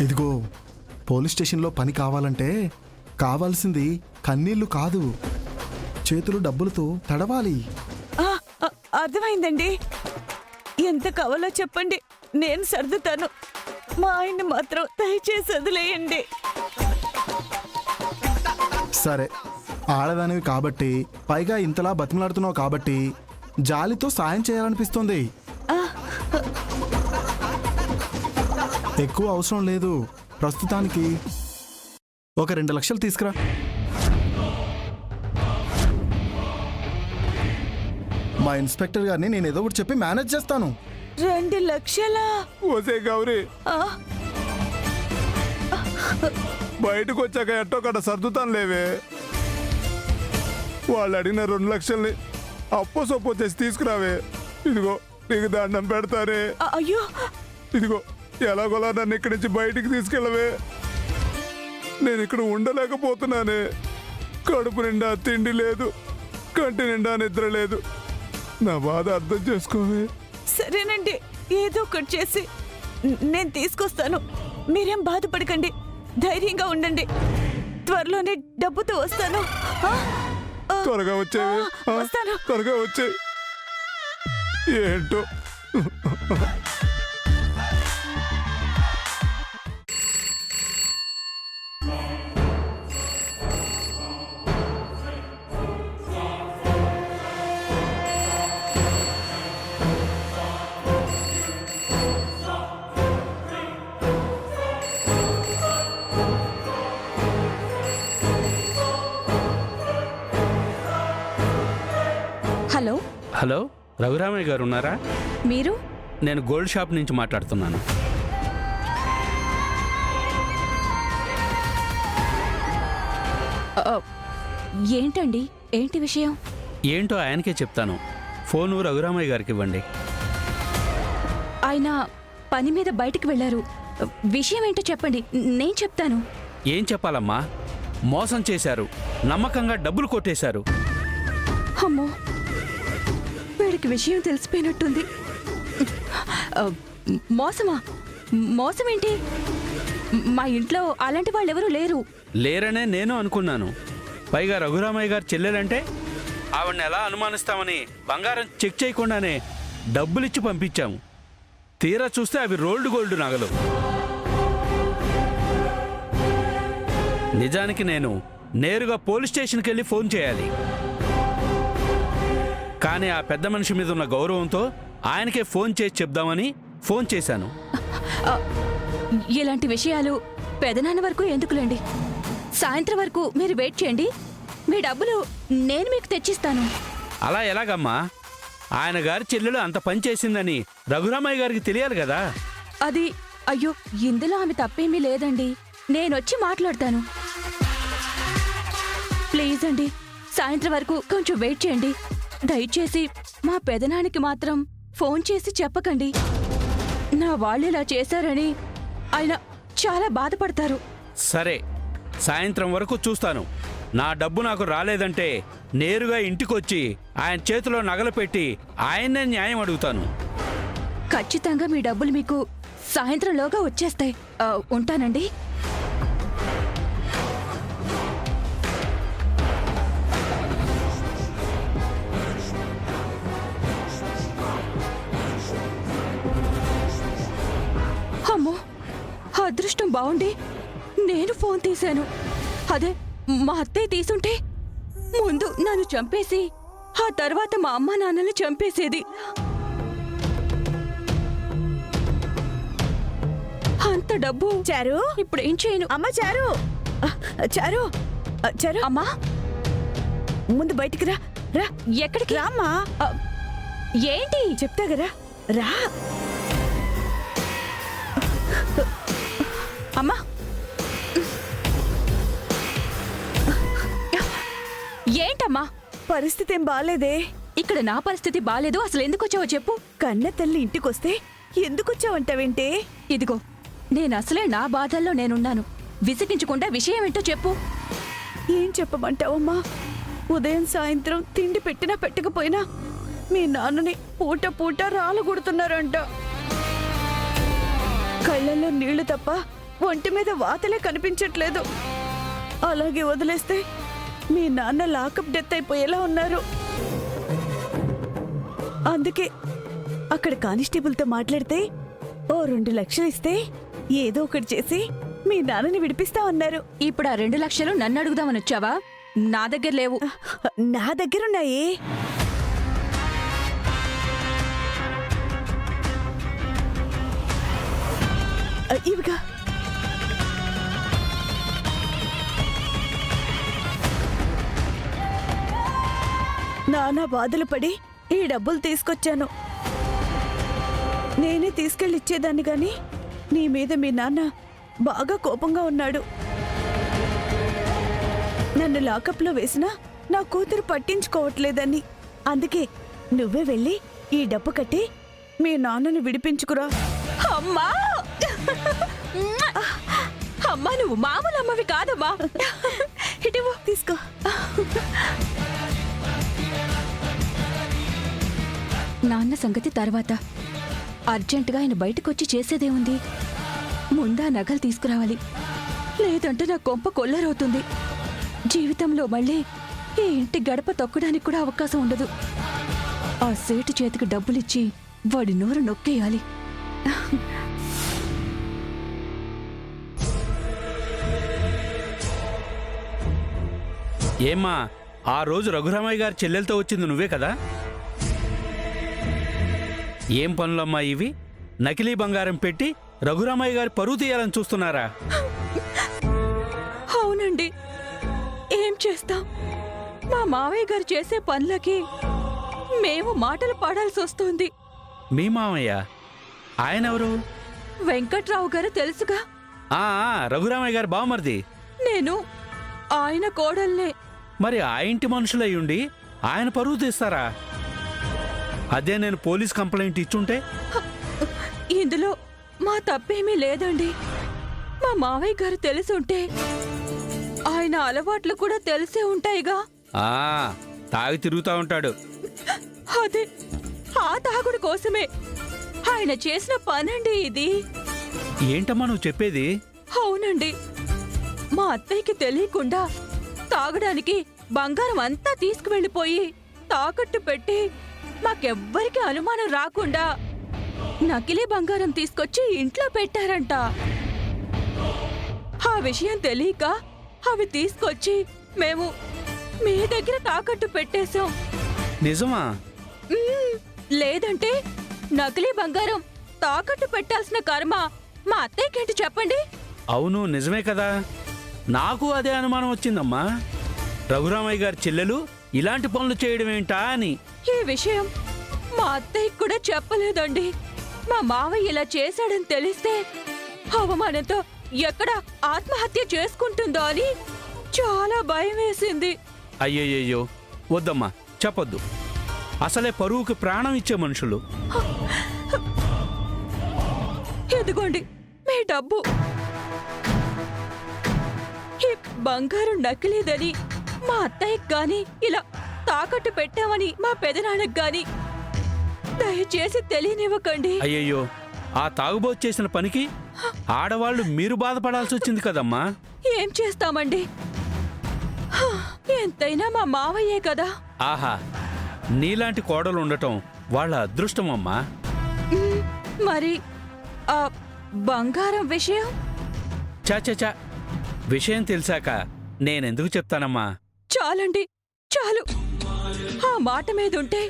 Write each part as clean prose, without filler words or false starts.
ఇదిగో పోలీస్ స్టేషన్లో పని కావాలంటే కావాల్సింది కన్నీళ్లు కాదు, చేతులు డబ్బులతో తడవాలి. అర్థమైందండి. ఎంత కావాలో చెప్పండి, నేను సర్దుతాను. మా ఆయన్ని మాత్రం దయచేసి వదిలేయండి. సరే, ఆడదానివి కాబట్టి, పైగా ఇంతలా బతిమలాడుతున్నావు కాబట్టి జాలితో సాయం చేయాలనిపిస్తుంది. ఎక్కువ అవసరం లేదు, ప్రస్తుతానికి ఒక 2 లక్షలు తీసుకురా. మా ఇన్స్పెక్టర్ గారిని నేను ఏదో ఒకటి చెప్పి మేనేజ్ చేస్తాను. 2 లక్షలా? ఓసే గౌరీ, బయటకు వచ్చాక ఎట్టో కట్ట సర్దుతాను లేవే. వాళ్ళు అడిగిన 2 లక్షల్ని అప్పు సొప్పు వచ్చేసి తీసుకురావే. ఇదిగో నీకు దండం పెడతారే. అయ్యో, ఇదిగో ఎలాగోలా నన్ను ఇక్కడి నుంచి బయటికి తీసుకెళ్ళవే. నేను ఇక్కడ ఉండలేకపోతున్నానే. కడుపు నిండా తిండి లేదు, కంటి నిండా నిద్ర లేదు. నా బాధ అర్థం చేసుకోవే. సరేనండి, ఏదో ఒకటి చేసి నేను తీసుకొస్తాను. మీరేం బాధపడకండి, ధైర్యంగా ఉండండి. త్వరలోనే డబ్బుతో వస్తాను. త్వరగా వచ్చేవి, వస్తాను. త్వరగా వచ్చే. ఏంటో హలో హలో, రఘురామయ్య గారు ఉన్నారా? మీరు? నేను గోల్డ్ షాప్ నుంచి మాట్లాడుతున్నాను. ఏంటండి, ఏంటి విషయం? ఏంటో ఆయనకే చెప్తాను. ఫోను రఘురామయ్య గారికి ఇవ్వండి. ఆయన పని మీద బయటికి వెళ్ళారు. విషయం ఏంటో చెప్పండి, నేను చెప్తాను. ఏం చెప్పాలమ్మా? మోసం చేశారు, నమ్మకంగా డబ్బులు కొట్టేశారు. అమ్మో, వీడికి విషయం తెలిసిపోయినట్టుంది. మోసమా? మోసం ఏంటి? మా ఇంట్లో అలాంటి వాళ్ళు ఎవరూ లేరు. లేరనే నేను అనుకున్నాను. పైగా రఘురామయ్య గారు చెల్లెలంటే ఆవిడని ఎలా అనుమానిస్తామని బంగారం చెక్ చేయకుండానే డబ్బులిచ్చి పంపించాము. తీరా చూస్తే అవి రోల్డ్ గోల్డ్ నగలు. నిజానికి నేను నేరుగా పోలీస్ స్టేషన్కి వెళ్ళి ఫోన్ చేయాలి. కానీ ఆ పెద్ద మనిషి మీద ఉన్న గౌరవంతో ఆయనకే ఫోన్ చేసి చెప్దామని ఫోన్ చేశాను. ఇలాంటి విషయాలు పెదనాన్న వరకు ఎందుకులేండి. సాయంత్రం వరకు మీరు వెయిట్ చేయండి, మీ డబ్బులు నేను మీకు తెచ్చిస్తాను. అలా ఎలాగమ్మా? ఆయన గారి చెల్లెలు అంత పని చేసిందని రఘురామయ్య గారికి తెలియాలి కదా. అది అయ్యో, ఇందులో ఆమె తప్పేమీ లేదండి. నేనొచ్చి మాట్లాడతాను. ప్లీజ్ అండి, సాయంత్రం వరకు కొంచెం వెయిట్ చేయండి. దయచేసి మా పెదనానికి మాత్రం ఫోన్ చేసి చెప్పకండి. నా వాళ్ళు ఇలా చేశారని ఆయన చాలా బాధపడతారు. సరే, సాయంత్రం వరకు చూస్తాను. నా డబ్బు నాకు రాలేదంటే నేరుగా ఇంటికొచ్చి ఆయన చేతిలో నగలు పెట్టి ఆయన్నే న్యాయం అడుగుతాను. ఖచ్చితంగా మీ డబ్బులు మీకు సాయంత్రంలోగా వచ్చేస్తాయి. ఉంటానండి. అమ్మో, అదృష్టం బాగుండి నేను ఫోన్ తీశాను. అదే మా అత్తయ్య తీసుంటే ముందు నన్ను చంపేసి ఆ తర్వాత మా అమ్మా నాన్నని చంపేసేది. అంత డబ్బు చారు, ఇప్పుడు ఏం చేయను? అమ్మ చారు, చారు, చారు, అమ్మా ముందు బయటికి రా. రా. ఎక్కడికి? రామ్మా. ఏంటి? చెప్తా కదా, రా. అమ్మా, ఏంటమ్మా? పరిస్థితి ఏం బాలేదే. ఇక్కడ నా పరిస్థితి బాలేదు. అసలు ఎందుకు వచ్చావో చెప్పు. కన్న తల్లి ఇంటికొస్తే ఎందుకొచ్చావంటావేంటే? ఇదిగో, నేను అసలే నా బాధల్లో నేనున్నాను. విసిగించకుండా విషయం ఏంటో చెప్పు. ఏం చెప్పమంటావమ్మా? ఉదయం సాయంత్రం తిండి పెట్టినా పెట్టకపోయినా మీ నాన్నని పూట పూట రాళ్ళగొడుతున్నారంట. కళ్ళల్లో నీళ్లు తప్ప ఒంటి మీద వాతలే కనిపించట్లేదు. అలాగే వదిలేస్తే మీ నాన్న లాకప్ డెత్ అయిపోయేలా ఉన్నారు. అందుకే అక్కడ కానిస్టేబుల్తో మాట్లాడితే ఓ 2 లక్షలు ఇస్తే ఏదో ఒకటి చేసి మీ నాన్నని విడిపిస్తామన్నారు. ఇప్పుడు ఆ 2 లక్షలు నన్ను అడుగుదామని వచ్చావా? నా దగ్గర లేవు. నా దగ్గరున్నాయే. ఇవిగా. నానా బాధలు పడి ఈ డబ్బులు తీసుకొచ్చాను. నేనే తీసుకెళ్ళి ఇచ్చేదాన్ని గాని నీ మీద మీ నాన్న బాగా కోపంగా ఉన్నాడు. నన్ను లాకప్లో వేసినా నా కూతురు పట్టించుకోవట్లేదని. అందుకే నువ్వే వెళ్ళి ఈ డబ్బు కట్టి మీ నాన్నను విడిపించుకురా. అమ్మా అమ్మా, నువ్వు మామూలు అమ్మవి కాదమ్మా. ఇటువు. తీసుకో. నాన్న సంగతి తర్వాత. అర్జెంటుగా ఆయన బయటకొచ్చి చేసేదేముంది? ముందా నగలు తీసుకురావాలి, లేదంటే నా కొంప కొల్లరవుతుంది. జీవితంలో మళ్ళీ ఈ ఇంటి గడప తొక్కడానికి కూడా అవకాశం ఉండదు. ఆ సేటు చేతికి డబ్బులిచ్చి వాడి నోరు నొక్కేయాలి. ఏమ్మా, ఆ రోజు రఘురామయ్య గారి చెల్లెలతో వచ్చింది నువ్వే కదా? ఏం పనులమ్మా ఇవి? నకిలీ బంగారం పెట్టి రఘురామయ్య గారి పరువు తీయాలని చూస్తున్నారా? అవునండి, ఏం చేస్తాం? మా మావయ్య గారు చేసే పనులకి మేము మాటలు పాడాల్సి వస్తుంది. మీ మామయ్య? ఆయనెవరు? వెంకట్రావు గారు తెలుసుగా, రఘురామయ్య గారి బావమరిది. నేను ఆయన కోడల్నే. మరి ఆ ఇంటి మనుషులయ్యుండి ఆయన పరువు తీస్తారా? అదే నేను పోలీస్ కంప్లైంట్ ఇచ్చుంటే? ఇందులో మా తప్పేమీ లేదండి. మా మావయ్య గారు తెలుసుంటే ఆయన అలవాట్లు కూడా తెలిసే ఉంటాయిగా. తాగి తిరుగుతా ఉంటాడు. అదే, ఆ తాగుడు కోసమే ఆయన చేసిన పనండి ఇది. ఏంటమ్మా నువ్వు చెప్పేది? అవునండి, మా అత్తయ్యకి తెలియకుండా తాగడానికి బంగారం అంతా తీసుకువెళ్ళిపోయి తాకట్టు పెట్టి మాకెవ్వరికి అనుమానం రాకుండా నకిలీ బంగారం తీసుకొచ్చి ఇంట్లో పెట్టారంట. ఆ విషయం తెలియక అవి తీసుకొచ్చి మేము మీ దగ్గర తాకట్టు పెట్టేశాం. నిజమా? లేదంటే నకిలీ బంగారం తాకట్టు పెట్టాల్సిన కర్మ మా అత్తయ్యకేంటి చెప్పండి? అవును, నిజమే కదా. నాకు అదే అనుమానం వచ్చిందమ్మా. రఘురామయ్య గారి చెల్లెలు ఇలాంటి పనులు చేయడం ఏంటా అని. ఈ విషయం మా అత్తయ్యకి కూడా చెప్పలేదండి. మా మావయ్య ఇలా చేశాడని తెలిస్తే అవమానంతో ఎక్కడ ఆత్మహత్య చేసుకుంటుందో అని చాలా భయం వేసింది. అయ్యయ్యో, వద్దమ్మా, చెప్పొద్దు. అసలే పరువుకి ప్రాణం ఇచ్చే మనుషులు. ఎదుగోండి మీ డబ్బు. ఈ బంగారం నకిలీదని మా అత్తయ్యకి గాని ఇలా తాకట్టు పెట్టామని మా పెదనాన్నకి గాని దయచేసి తెలియనివ్వకండి. అయ్యయ్యో, ఆ తాగుబోతు చేసిన పనికి ఆడవాళ్లు మీరు బాధపడాల్సి వచ్చింది కదమ్మా. ఏం చేస్తామండి, ఎంతైనా మా మావయ్యే కదా. ఆహా, నీలాంటి కోడలు ఉండటం వాళ్ళ అదృష్టం అమ్మా. మరి ఆ బంగారం విషయం? చా విషయం తెలిసాక నేనెందుకు చెప్తానమ్మా? చాలండి, చాలు. ఆ మాట మీదుంటే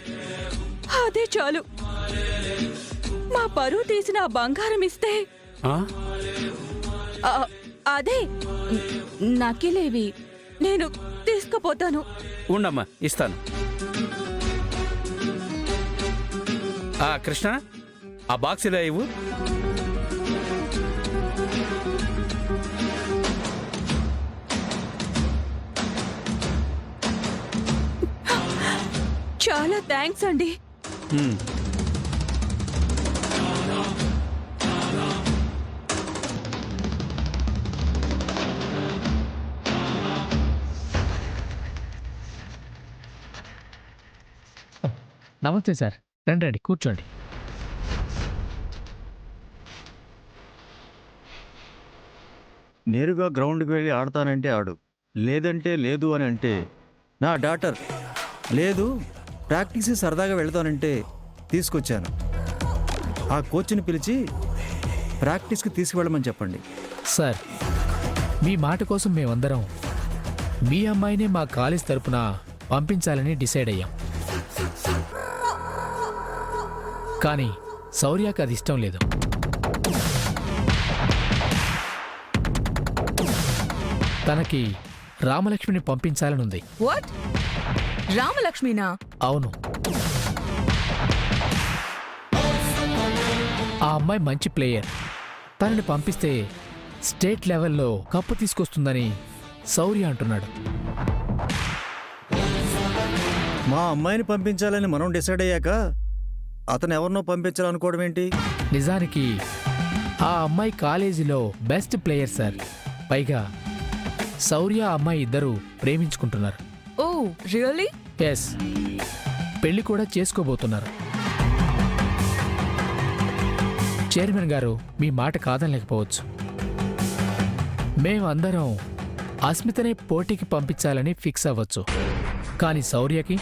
అదే చాలు. మా పరువు తీసిన ఆ బంగారం ఇస్తే ఆ? అదే నకిలేవి నేను తీసుకుపోతాను. ఉండమ్మా, ఇస్తాను. కృష్ణ, ఆ బాక్స్ ఇలా ఇవ్వు. చాలా థ్యాంక్స్ అండి. నమస్తే సార్, రండి కూర్చోండి. నేరుగా గ్రౌండ్కి వెళ్ళి ఆడతానంటే ఆడు, లేదంటే లేదు అని అంటే నా డాటర్ లేదు ప్రాక్టీస్కి సరదాగా వెళ్తానంటే తీసుకొచ్చాను. ఆ కోచ్ని పిలిచి ప్రాక్టీస్కి తీసుకువెళ్ళమని చెప్పండి. సార్, మీ మాట కోసం మేమందరం మీ అమ్మాయినే మా కాలేజ్ తరపున పంపించాలని డిసైడ్ అయ్యాం. కానీ శౌర్యకి అది ఇష్టం లేదు. తనకి రామలక్ష్మిని పంపించాలనుంది. వాట్? రామలక్ష్మినా? అవును. ఆ అమ్మాయి మంచి ప్లేయర్. తనని పంపిస్తే స్టేట్ లెవెల్లో కప్పు తీసుకొస్తుందని శౌర్య అంటున్నాడు. మా అమ్మాయిని పంపించాలని మనం డిసైడ్ అయ్యాక అతను ఎవరినో పంపించాలనుకోవడం ఏంటి? నిజానికి ఆ అమ్మాయి కాలేజీలో బెస్ట్ ప్లేయర్ సార్. పైగా శౌర్య ఆ అమ్మాయి ఇద్దరు ప్రేమించుకుంటున్నారు. ఓ రియల్లీ? ఎస్, పెళ్లి కూడా చేసుకోబోతున్నారు. చైర్మన్ గారు మీ మాట కాదనలేకపోవచ్చు. మేమందరం అస్మితనే పోటీకి పంపించాలని ఫిక్స్ అవ్వచ్చు. కానీ శౌర్యకి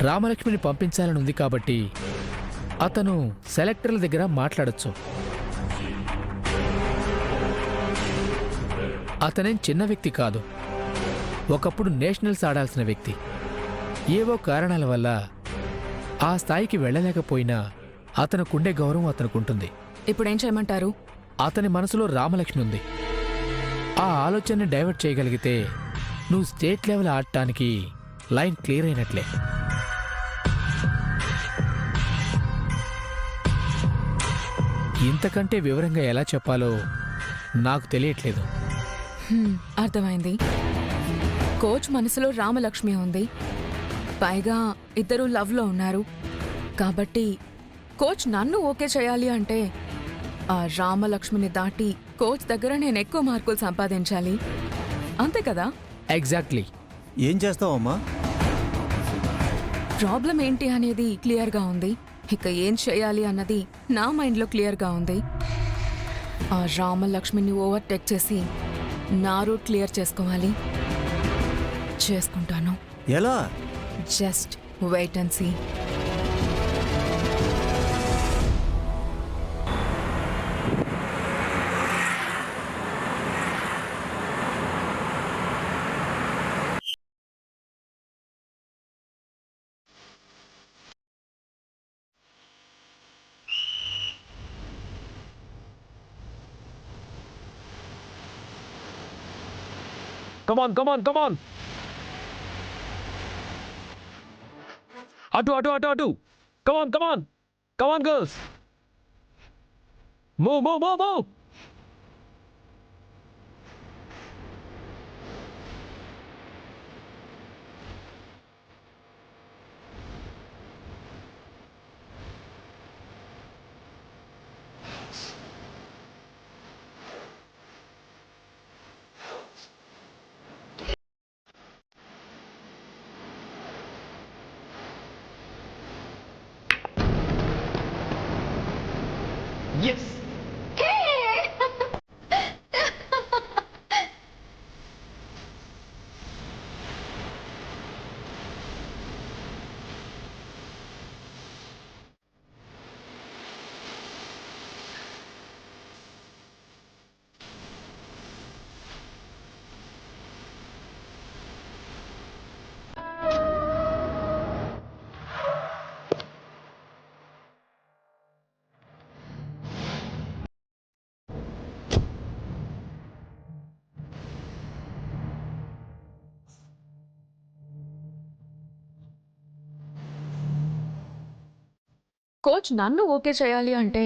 రామలక్ష్మిని పంపించాలని ఉంది కాబట్టి అతను సెలెక్టర్ల దగ్గర మాట్లాడొచ్చు. అతనేం చిన్న వ్యక్తి కాదు. ఒకప్పుడు నేషనల్స్ ఆడాల్సిన వ్యక్తి. ఏవో కారణాల వల్ల ఆ స్థాయికి వెళ్ళలేకపోయినా అతనుకుండే గౌరవం అతనుకుంటుంది. ఇప్పుడేం చేయమంటారు? అతని మనసులో రామలక్ష్మి ఉంది. ఆ ఆలోచనని డైవర్ట్ చేయగలిగితే నువ్వు స్టేట్ లెవెల్ ఆడటానికి లైన్ క్లియర్ అయినట్లే. ఇంతకంటే వివరంగా ఎలా చెప్పాలో నాకు తెలియట్లేదు. అర్థమైంది. కోచ్ మనసులో రామలక్ష్మి ఉంది. పైగా ఇద్దరు లవ్లో ఉన్నారు. కాబట్టి కోచ్ నన్ను ఓకే చేయాలి అంటే ఆ రామలక్ష్మిని దాటి కోచ్ దగ్గర నేను ఎక్కువ మార్కులు సంపాదించాలి. అంతే కదా? ఎగ్జాక్ట్లీ. ఏం చేస్తావమ్మా? ప్రాబ్లం ఏంటి అనేది క్లియర్గా ఉంది. ఇక ఏం చేయాలి అన్నది నా మైండ్లో క్లియర్గా ఉంది. ఆ రామలక్ష్మిని ఓవర్టేక్ చేసి నా రూట్ క్లియర్ చేసుకోవాలి. చేసుకుంటాను. ఎలా? Just wait and see. Come on, come on, come on. Atu. Come on, come on. Come on, girls. Move. Yes. Coach నన్ను ఓకే చేయాలి అంటే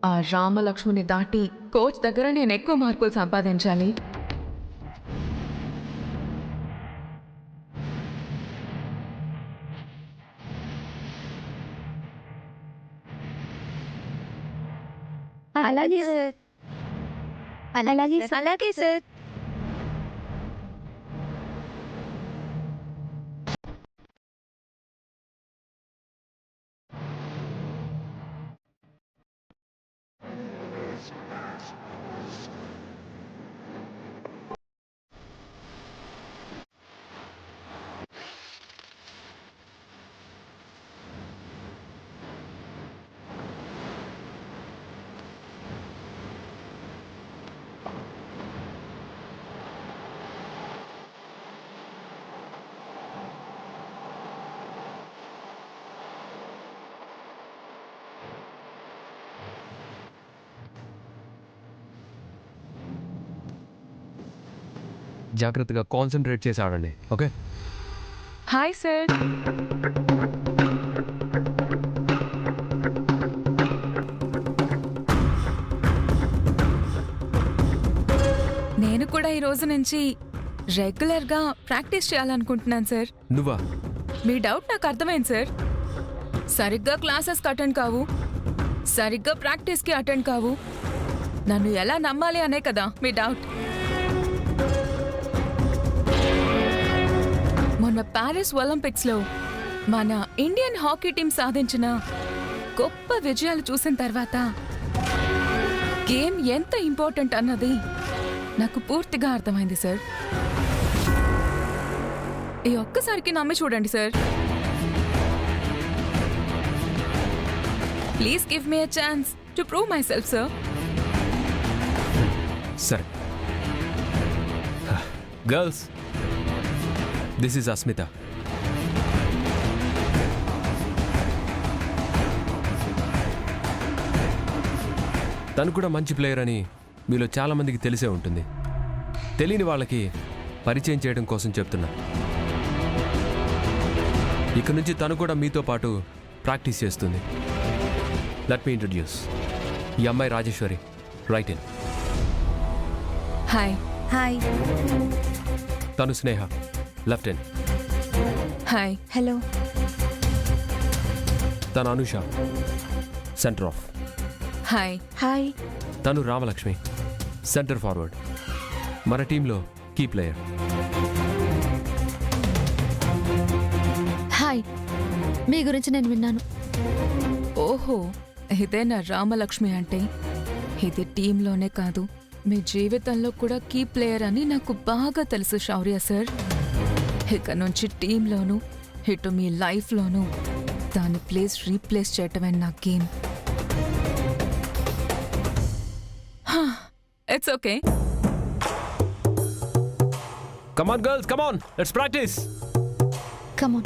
ఆ రామలక్ష్మిని దాటి కోచ్ దగ్గర నేను ఎక్కువ మార్కులు సంపాదించాలి. అలాగే సార్. జాగ్రత్తగా కాన్సన్ట్రేట్ చేసి ఆడండి, ఓకే? Hi sir. నేను కూడా ఈ రోజు నుంచి రెగ్యులర్గా ప్రాక్టీస్ చేయాలనుకుంటున్నాను సార్. నువ్వా? మీ డౌట్ నాకు అర్థమైంది సార్. సరిగ్గా క్లాసెస్కి అటెండ్ కావు, సరిగ్గా ప్రాక్టీస్కి అటెండ్ కావు, నన్ను ఎలా నమ్మాలి అనే కదా మీ డౌట్. మొన్న ప్యారిస్ ఒలింపిక్స్లో మన ఇండియన్ హాకీ టీం సాధించిన గొప్ప విజయాలు చూసిన తర్వాత గేమ్ ఎంత ఇంపార్టెంట్ అన్నది నాకు పూర్తిగా అర్థమైంది సార్. ఈ ఒక్కసారికి నమ్మి చూడండి sir. Please give me a chance to prove myself sir. సరే. Girls, this is Asmita. తను కూడా మంచి ప్లేయర్ అని మీలో చాలామందికి తెలిసే ఉంటుంది. తెలియని వాళ్ళకి పరిచయం చేయడం కోసం చెప్తున్నా. ఇక నుంచి తను కూడా మీతో పాటు ప్రాక్టీస్ చేస్తుంది. లెట్ మీ ఇంట్రడ్యూస్, ఈ అమ్మాయి Rajeshwari, right in. Hi. Hi. తను స్నేహ, లెఫ్ట్ ఇన్. హాయ్. హలో. తను Anusha, centre of. Hi. Hi. తను రామలక్ష్మి, సెంటర్ ఫార్వర్డ్. మన టీంలో కీ ప్లేయర్. హాయ్, మీ గురించి నేను విన్నాను. ఓహో, ఇదే నా రామలక్ష్మి అంటే. ఇది టీంలోనే కాదు, మీ జీవితంలో కూడా కీ ప్లేయర్ అని నాకు బాగా తెలుసు శౌర్య సార్. ఇక నుంచి టీంలోనూ ఇటు మీ లైఫ్లోనూ దాని ప్లేస్ రీప్లేస్ చేయటమే నా game. It's okay. Come on, girls, come on. Let's practice. Come on.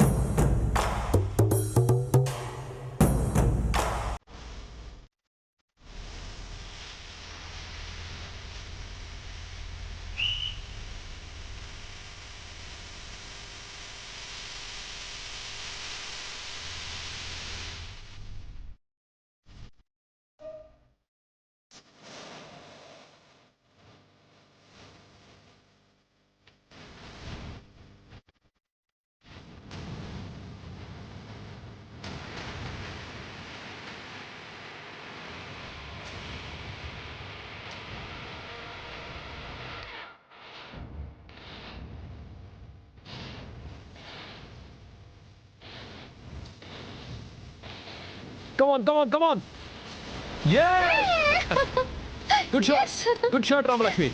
Come on, come on, come on. Yeah! Good shot. Good shot, Ramalakshmi.